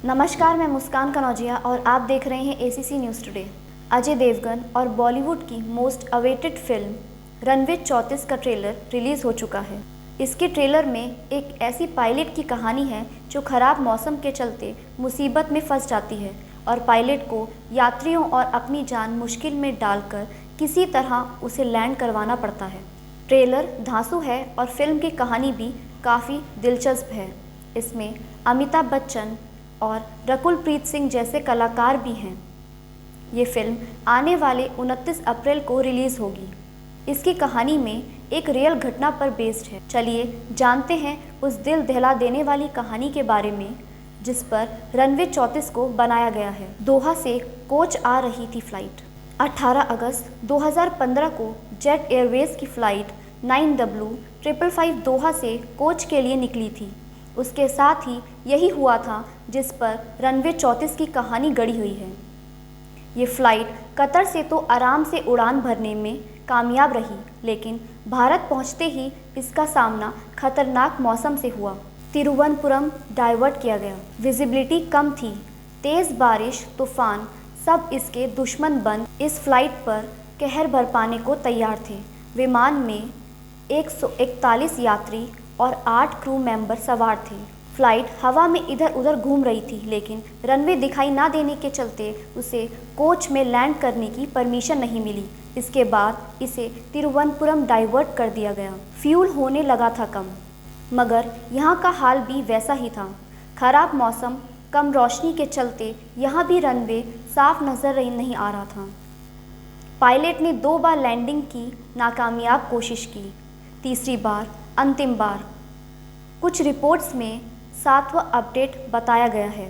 नमस्कार, मैं मुस्कान कनौजिया और आप देख रहे हैं ACC news today. Ajay Devgan और बॉलीवुड की मोस्ट अवेटेड फिल्म रनवे 34 का ट्रेलर रिलीज़ हो चुका है। इसके ट्रेलर में एक ऐसी पायलट की कहानी है जो खराब मौसम के चलते मुसीबत में फंस जाती है और पायलट को यात्रियों और अपनी जान मुश्किल में डालकर किसी तरह उसे लैंड करवाना पड़ता है। ट्रेलर धांसू है और फिल्म की कहानी भी काफ़ी दिलचस्प है। इसमें अमिताभ बच्चन और रकुल प्रीत सिंह जैसे कलाकार भी हैं। ये फिल्म आने वाले 29 अप्रैल को रिलीज़ होगी। इसकी कहानी में एक रियल घटना पर बेस्ड है। चलिए जानते हैं उस दिल दहला देने वाली कहानी के बारे में जिस पर रनवे 34 को बनाया गया है। दोहा से कोच आ रही थी फ़्लाइट। 18 अगस्त 2015 को जेट एयरवेज़ की फ़्लाइट 9W555 दोहा से कोच के लिए निकली थी। उसके साथ ही यही हुआ था जिस पर रनवे 34 की कहानी गढ़ी हुई है। ये फ़्लाइट कतर से तो आराम से उड़ान भरने में कामयाब रही, लेकिन भारत पहुंचते ही इसका सामना खतरनाक मौसम से हुआ। तिरुवनंतपुरम डाइवर्ट किया गया। विजिबिलिटी कम थी। तेज़ बारिश, तूफान सब इसके दुश्मन बन इस फ्लाइट पर कहर बरपाने को तैयार थे। विमान में 141 यात्री और 8 क्रू मेंबर सवार थे। फ्लाइट हवा में इधर उधर घूम रही थी, लेकिन रनवे दिखाई ना देने के चलते उसे कोच में लैंड करने की परमिशन नहीं मिली। इसके बाद इसे तिरुवनंतपुरम डाइवर्ट कर दिया गया। फ्यूल होने लगा था कम, मगर यहाँ का हाल भी वैसा ही था। खराब मौसम, कम रोशनी के चलते यहाँ भी रनवे साफ नज़र नहीं आ रहा था। पायलट ने 2 बार लैंडिंग की नाकामयाब कोशिश की, तीसरी बार अंतिम बार। कुछ रिपोर्ट्स में 7वां अपडेट बताया गया है।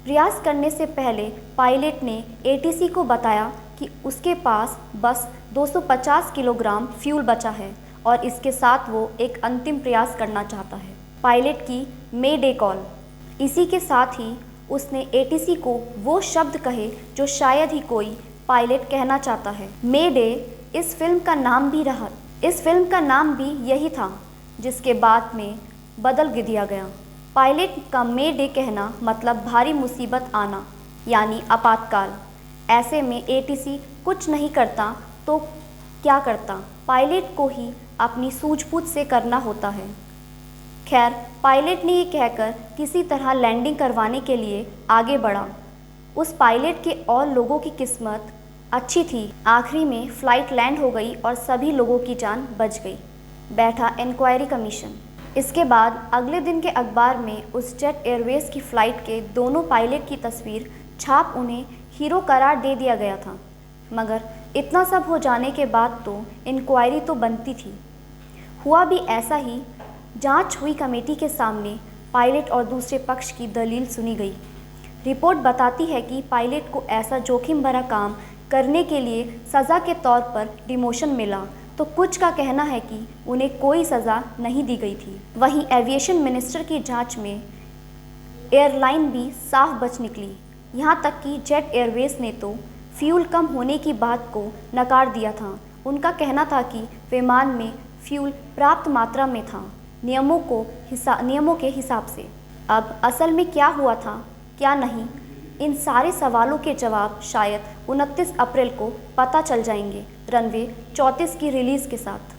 प्रयास करने से पहले पायलट ने एटीसी को बताया कि उसके पास बस 250 किलोग्राम फ्यूल बचा है और इसके साथ वो एक अंतिम प्रयास करना चाहता है। पायलट की मे डे कॉल। इसी के साथ ही उसने एटीसी को वो शब्द कहे जो शायद ही कोई पायलट कहना चाहता है। मे डे इस फिल्म का नाम भी यही था, जिसके बाद में बदल दिया गया। पायलट का मे डे कहना मतलब भारी मुसीबत आना, यानी आपातकाल। ऐसे में एटीसी कुछ नहीं करता तो क्या करता? पायलट को ही अपनी सूझबूझ से करना होता है। खैर, पायलट ने ये कहकर किसी तरह लैंडिंग करवाने के लिए आगे बढ़ा। उस पायलट के और लोगों की किस्मत अच्छी थी। आखिरी में फ़्लाइट लैंड हो गई और सभी लोगों की जान बच गई। बैठा इंक्वायरी कमीशन। इसके बाद अगले दिन के अखबार में उस जेट एयरवेज़ की फ़्लाइट के दोनों पायलट की तस्वीर छाप उन्हें हीरो करार दे दिया गया था। मगर इतना सब हो जाने के बाद तो इंक्वायरी तो बनती थी। हुआ भी ऐसा ही। जांच हुई। कमेटी के सामने पायलट और दूसरे पक्ष की दलील सुनी गई। रिपोर्ट बताती है कि पायलट को ऐसा जोखिम भरा काम करने के लिए सज़ा के तौर पर डिमोशन मिला, तो कुछ का कहना है कि उन्हें कोई सज़ा नहीं दी गई थी। वहीं एविएशन मिनिस्टर की जांच में एयरलाइन भी साफ बच निकली। यहाँ तक कि जेट एयरवेज़ ने तो फ्यूल कम होने की बात को नकार दिया था। उनका कहना था कि विमान में फ्यूल पर्याप्त मात्रा में था, नियमों के हिसाब से। अब असल में क्या हुआ था, क्या नहीं, इन सारे सवालों के जवाब शायद 29 अप्रैल को पता चल जाएंगे रनवे 34 की रिलीज़ के साथ।